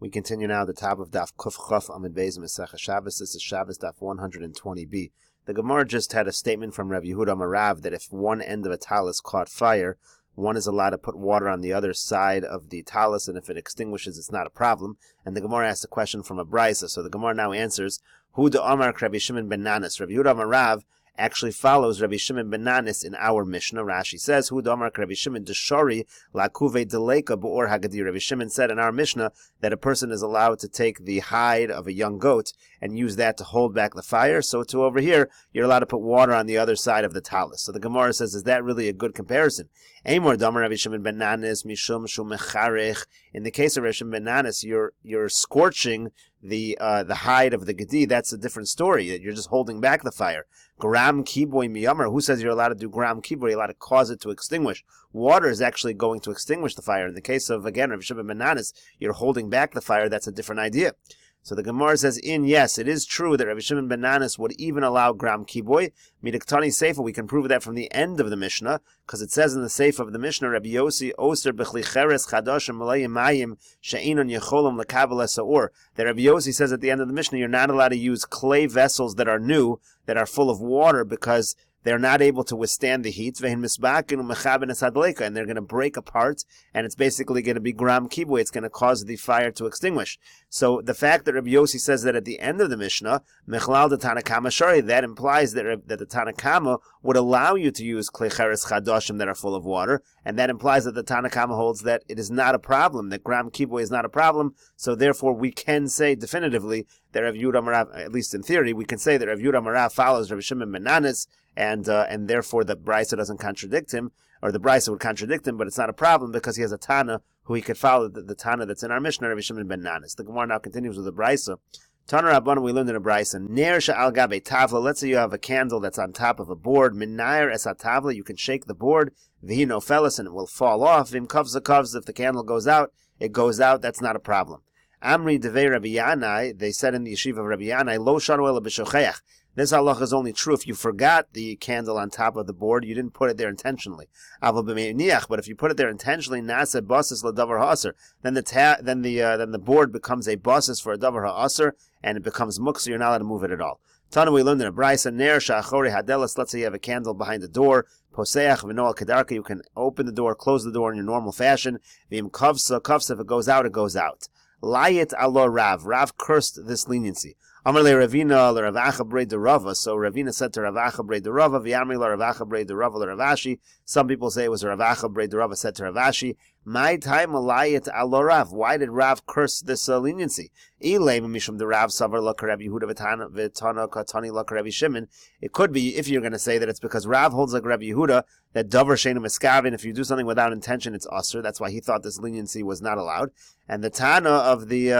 We continue now the top of Daf Kuf Chaf Amid Beis Meseches Shabbos. This is Shabbos Daf 120b. The Gemara just had a statement from Rabbi Yehuda Marav that if one end of a talis caught fire, one is allowed to put water on the other side of the talis, and if it extinguishes, it's not a problem. And the Gemara asked a question from a brisa, so the Gemara now answers, Hu de Amar Rabbi Shimon ben Nanis. Rabbi Yehuda Marav actually follows Rabbi Shimon ben Nanis in our Mishnah. Rashi says, Hu de Amar Rabbi Shimon deshari lakuve deleka bu'or hagadi. Rabbi Shimon said in our Mishnah that a person is allowed to take the hide of a young goat and use that to hold back the fire. So to over here, you're allowed to put water on the other side of the talis. So the Gemara says, is that really a good comparison? Amor damar Rabbi Shimon ben Nanis mishum shu mecharech. In the case of Rabbi Shimon ben Nanis, you're scorching the hide of the gedi. That's a different story. You're just holding back the fire. Gram kiboy miyamar. Who says you're allowed to do gram kiboy? You're allowed to cause it to extinguish. Water is actually going to extinguish the fire. In the case of, again, Rabbi Shimon ben Nanis, you're holding back the fire. That's a different idea. So the Gemara says, yes, it is true that Rabbi Shimon ben Nanis would even allow gram kiboy. Midaktani Seifa, we can prove that from the end of the Mishnah, because it says in the Seifa of the Mishnah, Rabbi Yossi Oser b'chli cheres chadashim malayim mayim she'inon yecholim lekabel esaor. That Rabbi Yossi says at the end of the Mishnah, you're not allowed to use clay vessels that are new, that are full of water, because they're not able to withstand the heat, and they're going to break apart, and it's basically going to be gram kiboy. It's going to cause the fire to extinguish. So the fact that Rabbi Yossi says that at the end of the Mishnah, mechlal de Tanakama shari, that implies that the Tanakama would allow you to use klei cheres chadashim that are full of water, and that implies that the Tanakama holds that it is not a problem, that gram kiboy is not a problem. So therefore, we can say definitively that Rav Yehuda Marav, at least in theory, we can say that Rav Yehuda Marav follows Rabbi Shimon ben Nanis, and therefore the brisa doesn't contradict him, or the brisa would contradict him, but it's not a problem because he has a Tana who he could follow, the Tana that's in our Mishnah, Rabbi Shimon ben Nanis. The Gemara now continues with the brisa. Tana Rabbanan, we learned in a brisa, Ner she'al gabe tavla. Let's say you have a candle that's on top of a board. Minayer es tavla. You can shake the board. V'hi nofeles, and it will fall off. V'im kavza kavza. If the candle goes out, it goes out. That's not a problem. Amri devei Rabbi Yanai. They said in the yeshiva of Rabbi Yanai, lo shanu ela b'shocheach. This halacha is only true if you forgot the candle on top of the board. You didn't put it there intentionally. But if you put it there intentionally, nase basis ladavar ha'aser, then the board becomes a basis for a davar ha'aser, and it becomes muksa. You're not allowed to move it at all. Tana, we learned in a brisa, ner sha'achori hadelas. Let's say you have a candle behind the door. Poseach v'noal kedarka. You can open the door, close the door in your normal fashion. V'im kavsa. If it goes out, it goes out. Layit alo Rav. Rav cursed this leniency. Amar le Ravina le Rav Acha brei de Rava. So Ravina said to Rav Acha brei de Rava, v'yamri le Rav Acha brei de Rava le Rav Ashi. Some people say it was Rav Acha brei de Rava said to Rav Ashi, my time alayit alo Rav. Why did Rav curse this leniency? Ilay mishum de Rav savar la Rabbi Yehuda v'tana katani la Rabbi Shimon. It could be, if you're going to say that it's because Rav holds like Rabbi Yehuda, that davar sheinu miskavin, if you do something without intention, it's usher. That's why he thought this leniency was not allowed. And the Tana of the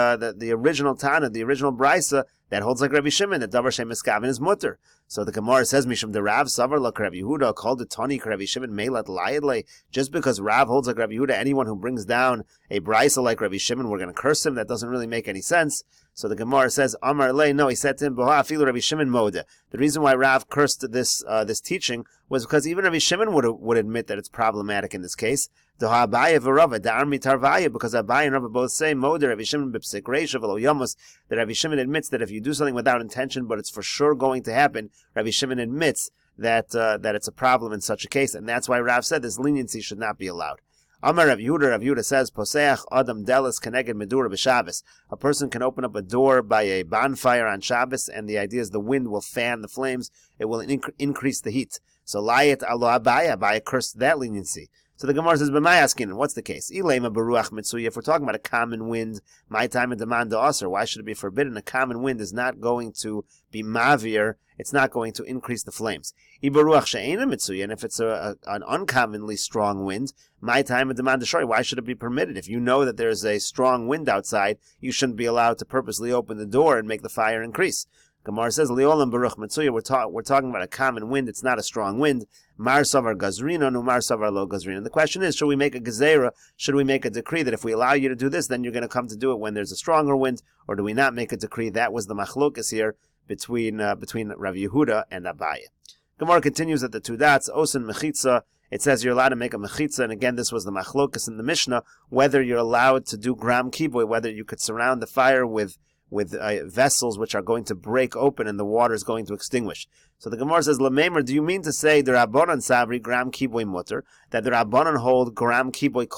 original Tana, the original brisa, that holds like Rabbi Shimon, that davar sheinu miskavin is mutter. So the Gemara says, Mishum de Rav savar la Rabbi Yehuda called the Tani Rabbi Shimon meilat layadle. Just because Rav holds like Rabbi Yehuda, anyone who brings down a brisa like Rabbi Shimon, we're going to curse him. That doesn't really make any sense. So the Gemara says, Amar le, no, he said to him, Boha afilu Rabbi Shimon moda. The reason why Rav cursed this teaching was because even Rabbi Shimon would admit that it's problematic in this case. Doha Abaye v'Rava da'ar mitarvaya, because Abaye and Rava both say moda Rabbi Shimon b'psik reisha v'lo yamos, that Rabbi Shimon admits that if you do something without intention, but it's for sure going to happen, Rabbi Shimon admits that it's a problem in such a case, and that's why Rav said this leniency should not be allowed. Amar Rav Yehuda says, Poseach Adam Delis Keneged Medura b'Shabbos. A person can open up a door by a bonfire on Shabbos, and the idea is the wind will fan the flames. It will increase the heat. So Layet alo Abaye cursed that leniency. So the Gemara says, "B'mayaskin, what's the case? Ilema beruach mitzuya. If we're talking about a common wind, my time and demand the aser. Why should it be forbidden? A common wind is not going to be mavir. It's not going to increase the flames. Iberuach she'ena mitzuya. And if it's an uncommonly strong wind, my time and demand the shori. Why should it be permitted? If you know that there's a strong wind outside, you shouldn't be allowed to purposely open the door and make the fire increase." Gemara says, "Liolam baruch mitzuya." We're talking about a common wind. It's not a strong wind. Mar savar gazrina, no mar savar lo gazrina. And the question is, should we make a gezerah? Should we make a decree that if we allow you to do this, then you're going to come to do it when there's a stronger wind, or do we not make a decree? That was the machlokas here between Rav Yehuda and Abaye. Gemara continues at the two dots. Osen mechitza. it says you're allowed to make a mechitza, and again, this was the machlokas in the Mishnah, whether you're allowed to do gram kiboy, whether you could surround the fire with vessels which are going to break open and the water is going to extinguish. So the Gemara says, Lamemer, do you mean to say the Rabbanan Savri gram kiboy mutter, that the Rabbanan hold gram kiboy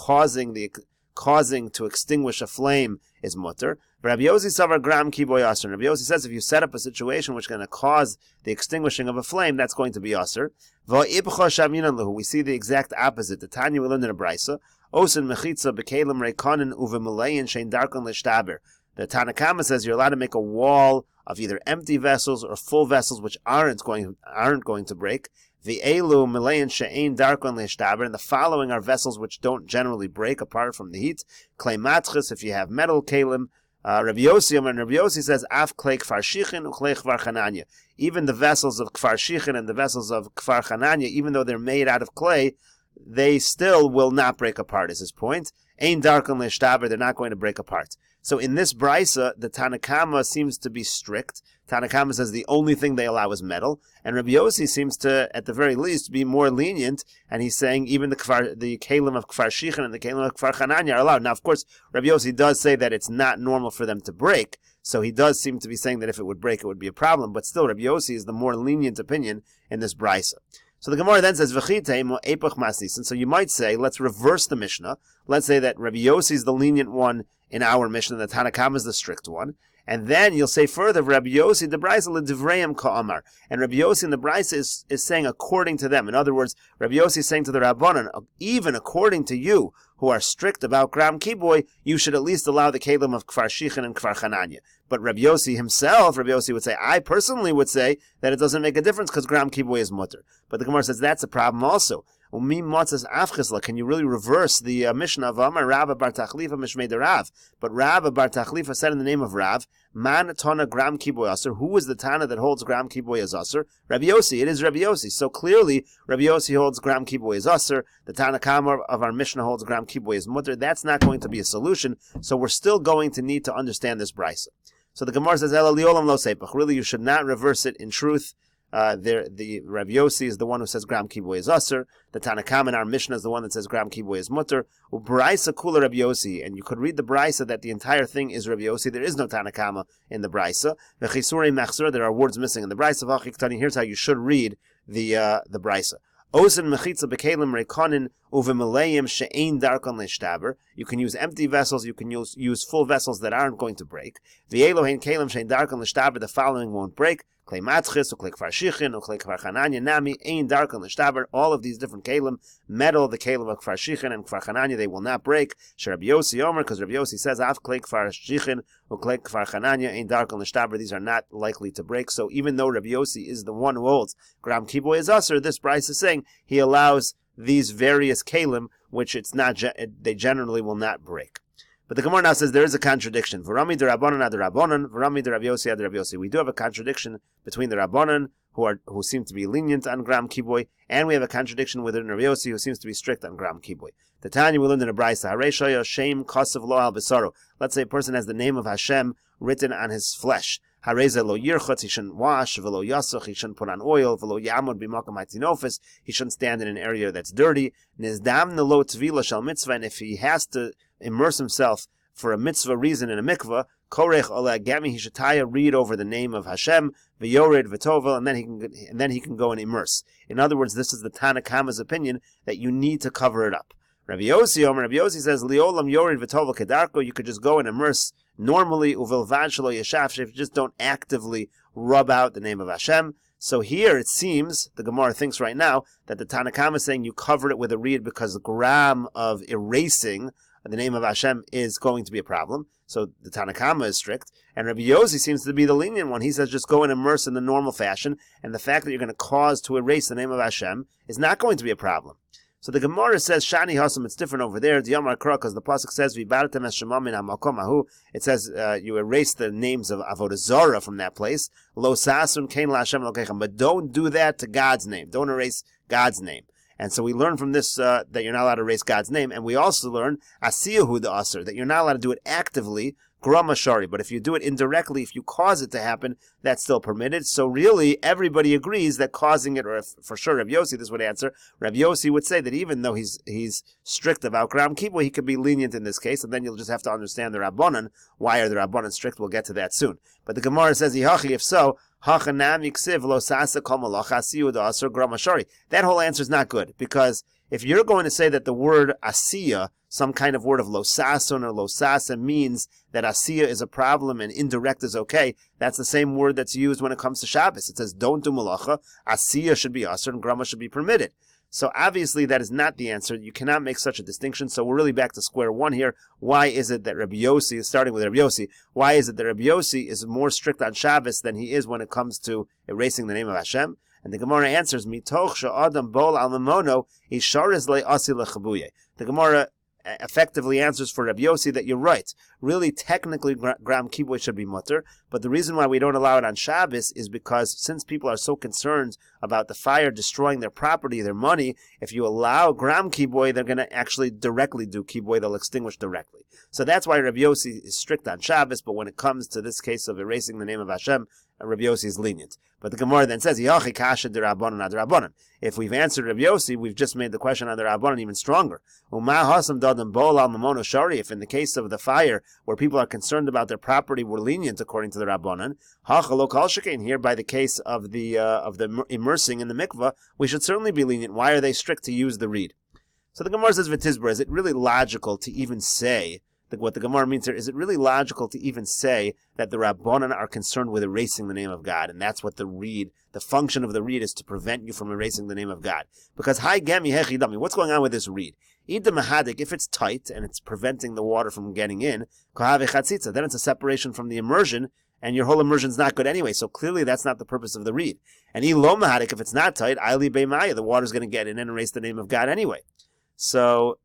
causing to extinguish a flame is mutter? Rabbi Yossi Savar gram kiboy aser. Rabbi Yossi says if you set up a situation which is going to cause the extinguishing of a flame, that's going to be aser. We see the exact opposite. The Tanya we learned in a brisa. Osen mechitza bekelim reikonin uvemulayin shein darkon leshtaber. The Tanakama says you're allowed to make a wall of either empty vessels or full vessels which aren't going to break. V'elu milayin she'ein darkon leshtaber, and the following are vessels which don't generally break apart from the heat. Klei matchis, if you have metal kalim. Rabbi Yossi says af klei kfar shichin uklei kfar chananya. Even the vessels of kfar shichin and the vessels of kfar chananya, even though they're made out of clay, they still will not break apart, is his point. Ein darkon leshtaber, they're not going to break apart. So in this brisa, the Tanakama seems to be strict. Tanakama says the only thing they allow is metal, and Rabbi Yossi seems to, at the very least, be more lenient, and he's saying even the kalim of kfar shichin and the kalim of kfar chananya are allowed. Now, of course, Rabbi Yossi does say that it's not normal for them to break, so he does seem to be saying that if it would break, it would be a problem, but still, Rabbi Yossi is the more lenient opinion in this brisa. So the Gemara then says, and so you might say, let's reverse the Mishnah. Let's say that Rabbi Yossi is the lenient one in our Mishnah, the Tanakama is the strict one. And then you'll say further, Rabbi Yossi, the Brisa l'divrayim ka'amar. And Rabbi Yossi in the Brisa is saying according to them. In other words, Rabbi Yossi is saying to the Rabbanan, even according to you, who are strict about gram kiboy, you should at least allow the kalim of kfar shichin and kfar chananya. But Rabbi Yossi himself, Rabbi Yossi would say, I personally would say that it doesn't make a difference because gram kiboy is mutter. But the Gemara says that's a problem also. Can you really reverse the Mishnah of Amar Rabba bar Tachlifa Mishmei de Rav? But Rabba bar Tachlifa said in the name of Rav, Man Tana gram kiboy aser. Who is the Tana that holds gram kiboy as aser? Rabbi Yossi. It is Rabbi Yossi. So clearly, Rabbi Yossi holds gram kiboy as aser. The Tana Kama of our Mishnah holds gram kiboy as mutter. That's not going to be a solution. So we're still going to need to understand this brisa. So the Gemara says, Ela liolam lo sepach. Really, you should not reverse it in truth. The Rabbi Yossi is the one who says gram kiboy is aser. The Tanakam in our Mishnah is the one that says gram kiboy is mutter. U'braisa kula Rabbi Yossi, and you could read the brisa that the entire thing is Rabbi Yossi. There is no Tanakama in the brisa. V'chisurei mechsur, there are words missing in the brisa. V'achiktani, here's how you should read the brisa. Ozen mechitza bekelim reikonin uvemilayim she'ein darkon leshtaber. You can use empty vessels. You can use full vessels that aren't going to break. V'elohein kelim she'ein darkon leshtaber. The following won't break. Klei matchis, uklei kfar shichin, uklei kfar chananya, nami, ein darkon leshtaber. All of these different kelim, metal, the kelim of kfar shichin and kfar chananya, they will not break. She Rabbi Yossi Omer, because Rabbi Yossi says, af klei kfar shichin, uklei kfar chananya, ein darkon leshtaber. These are not likely to break. So even though Rabbi Yossi is the one who holds gram kiboy is aser, this brisa is saying he allows these various kelim, which it's not, they generally will not break. But the Gemara now says there is a contradiction. V'rami de Rabbanan ad Rabbanan, v'rami de Rabbi Yossi ad Rabbi Yossi. We do have a contradiction between the Rabbanan, who seem to be lenient on gram kiboy, and we have a contradiction within Rabbi Yossi, who seems to be strict on gram kiboy. The Tanya we learned in a brisa, Harei shoya shem kasav lo al besaro. Let's say a person has the name of Hashem written on his flesh. Hareze lo yirchotz, he shouldn't wash, velo yasach, he shouldn't put on oil, velo yamod b'makam ha'tinofis, he shouldn't stand in an area that's dirty. Nizdam lo tvila shal mitzvah, and if he has to immerse himself for a mitzvah reason in a mikvah, korech ola gami, he should read over the name of Hashem, v'yored v'tovel, and then he can go and immerse. In other words, this is the Tanakama's opinion that you need to cover it up. Rabbi Yossi says, Liolam yored v'tovel kedarko, you could just go and immerse normally, uvilvad shelo yeshaf, if you just don't actively rub out the name of Hashem. So here it seems, the Gemara thinks right now, that the Tanakama is saying you covered it with a reed because the gram of erasing the name of Hashem is going to be a problem. So the Tanakama is strict. And Rabbi Yossi seems to be the lenient one. He says just go and immerse in the normal fashion. And the fact that you're going to cause to erase the name of Hashem is not going to be a problem. So the Gemara says, Shani Hasam, it's different over there. Diyamar Kra, because the Pasuk says, V'ibaratem es shemam min hamakom ahu. It says, you erase the names of Avodah Zarah from that place. Lo sasun kein la'Hashem lokechem. But don't do that to God's name. Don't erase God's name. And so we learn from this that you're not allowed to erase God's name. And we also learn, Asiyahu the Aser, that you're not allowed to do it actively. grama shari. But if you do it indirectly, if you cause it to happen, that's still permitted. So really, everybody agrees that causing it, or if, for sure Rav Yossi, this would answer, Rav Yossi would say that even though he's strict about gram kiboy, he could be lenient in this case, and then you'll just have to understand the Rabbanan. Why are the Rabbanan strict? We'll get to that soon. But the Gemara says, if so, that whole answer is not good, because if you're going to say that the word asiya, some kind of word of losason or losasa, means that asiya is a problem and indirect is okay, that's the same word that's used when it comes to Shabbos. It says don't do malacha, asiya should be asr and grama should be permitted. So obviously that is not the answer. You cannot make such a distinction. So we're really back to square one here. Why is it that Rabbi Yossi, starting with Rabbi Yossi, why is it that Rabbi Yossi is more strict on Shabbos than he is when it comes to erasing the name of Hashem? And the Gemara answers, Mitoch she'adam bol al mamono isharis le'asi lechabuye. The Gemara effectively answers for Rabbi Yossi that you're right. Really, technically, gram kiboy should be mutter, but the reason why we don't allow it on Shabbos is because since people are so concerned about the fire destroying their property, their money, if you allow gram kiboy, they're going to actually directly do kiboy, they'll extinguish directly. So that's why Rabbi Yossi is strict on Shabbos, but when it comes to this case of erasing the name of Hashem, Rabbi Yossi is lenient. But the Gemara then says, Yachi kasha d'Rabbanan ad Rabbanan. If we've answered Rabbi Yossi, we've just made the question on the Rabbanan even stronger. Uma hasam dadam bol al mamono shari. If in the case of the fire, where people are concerned about their property, we're lenient according to the Rabbanan. Hachalo kal shekain. Here, by the case of the immersing in the mikvah, we should certainly be lenient. Why are they strict to use the reed? So the Gemara says, V'tizbra, is it really logical to even say, what the Gemara means here, is it really logical to even say that the Rabbanan are concerned with erasing the name of God? And that's what the reed, the function of the reed is to prevent you from erasing the name of God. Because, hi gemi hechidami, what's going on with this reed? Ida mahadik, if it's tight and it's preventing the water from getting in, kohave chatzitza, then it's a separation from the immersion, and your whole immersion is not good anyway. So clearly that's not the purpose of the reed. And ilo mahadik, if it's not tight, aili beimaya, the water's going to get in and erase the name of God anyway. So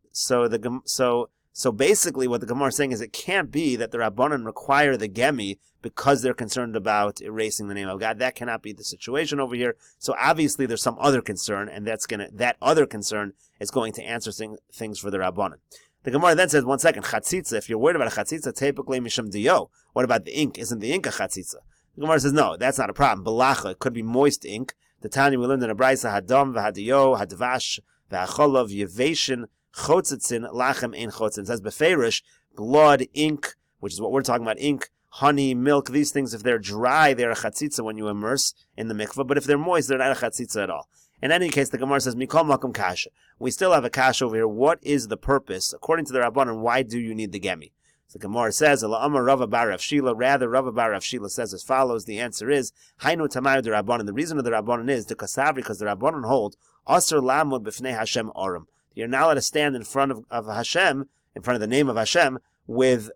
basically what the Gemara is saying is it can't be that the Rabbanan require the gemi because they're concerned about erasing the name of God. That cannot be the situation over here. So obviously there's some other concern, and that other concern is going to answer things for the Rabbanan. The Gemara then says, one second, chatzitza, if you're worried about a chatzitza, typically misham diyo. What about the ink? Isn't the ink a chatzitza? The Gemara says, no, that's not a problem. Balacha, it could be moist ink. The Tanya we learned in a braysa, hadam, v'hadiyo, hadvash, v'acholov, yeveshin, chotzitzin, lachem ein chotzin. It says beferish, blood, ink, which is what we're talking about, ink, honey, milk, these things, if they're dry, they're a chatzitza when you immerse in the mikvah, but if they're moist, they're not a chatzitza at all. In any case, the Gemara says, Mikol makom kasha. We still have a kasha over here. What is the purpose? According to the Rabbanan, why do you need the gemi? So the Gemara says, Amar Rava bar Rav Shila. Rather, Rava bar Rav Shila says as follows. The answer is, Hainu Tamayu de Rabbanan. The reason of the Rabbanan is, the Kasavri, because the Rabbanan hold, Asr lamud b'fnei Hashem aram. You're not allowed to stand in front of Hashem, in front of the name of Hashem, with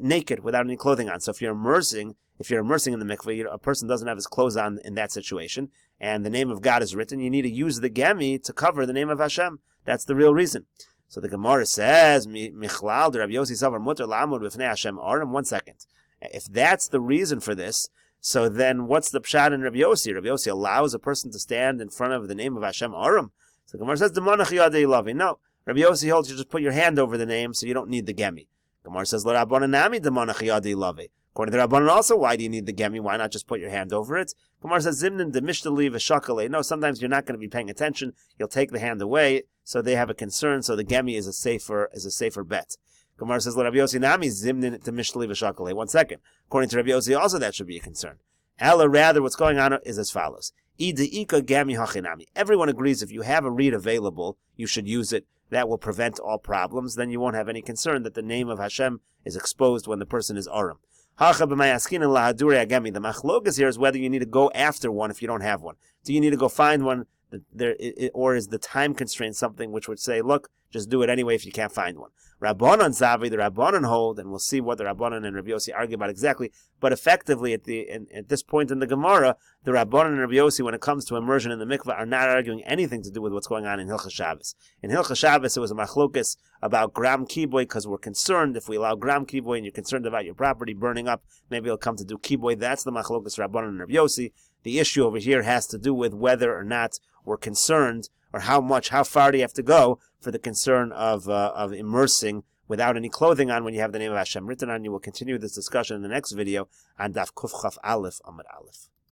naked, without any clothing on. So if you're immersing in the mikveh, a person doesn't have his clothes on in that situation, and the name of God is written, you need to use the gemi to cover the name of Hashem. That's the real reason. So the Gemara says, Michlal de Rabbi Yossi Savar Mutter Lamud B'fnei Hashem Aram. 1 second. If that's the reason for this, so then what's the pshat in Rabbi Yossi? Rabbi Yossi allows a person to stand in front of the name of Hashem Aram. So the Gemara says, Demonach Yadei Lavi. No, Rabbi Yossi holds you just put your hand over the name, so you don't need the gemi. Gemara says, L'Rabbanan Nami Demonach Yadei Lavi. According to the Rabbanan also, why do you need the gemi? Why not just put your hand over it? Gemara says, Zimnin demishtali v'shakale. No, sometimes you're not going to be paying attention. You'll take the hand away, so they have a concern. So the gemi is a safer bet. Gemara says, Rabbi Yossi nami zimnin demishtali v'shakale. 1 second. According to Rabbi Yossi, also that should be a concern. Ella, rather, what's going on is as follows: Ika gemi hachinami. Everyone agrees if you have a reed available, you should use it. That will prevent all problems. Then you won't have any concern that the name of Hashem is exposed when the person is aram. The machlokas here is whether you need to go after one if you don't have one. Do you need to go find one, or is the time constraint something which would say, look, just do it anyway if you can't find one? Rabbanan Zavi, the Rabbanan hold, and we'll see what the Rabbanan and Rabbi Yossi argue about exactly, but effectively at this point in the Gemara, the Rabbanan and Rabbi Yossi, when it comes to immersion in the mikveh, are not arguing anything to do with what's going on in Hilchas Shabbos. In Hilchas Shabbos, it was a machlokas about gram kiboy, because we're concerned, if we allow gram kiboy and you're concerned about your property burning up, maybe it'll come to do kiboy. That's the machlokas Rabbanan and Rabbi Yossi. The issue over here has to do with whether or not we're concerned, or how far do you have to go for the concern of immersing without any clothing on when you have the name of Hashem written on you. We'll continue this discussion in the next video on Daf Kuf Chaf Aleph Amud Aleph.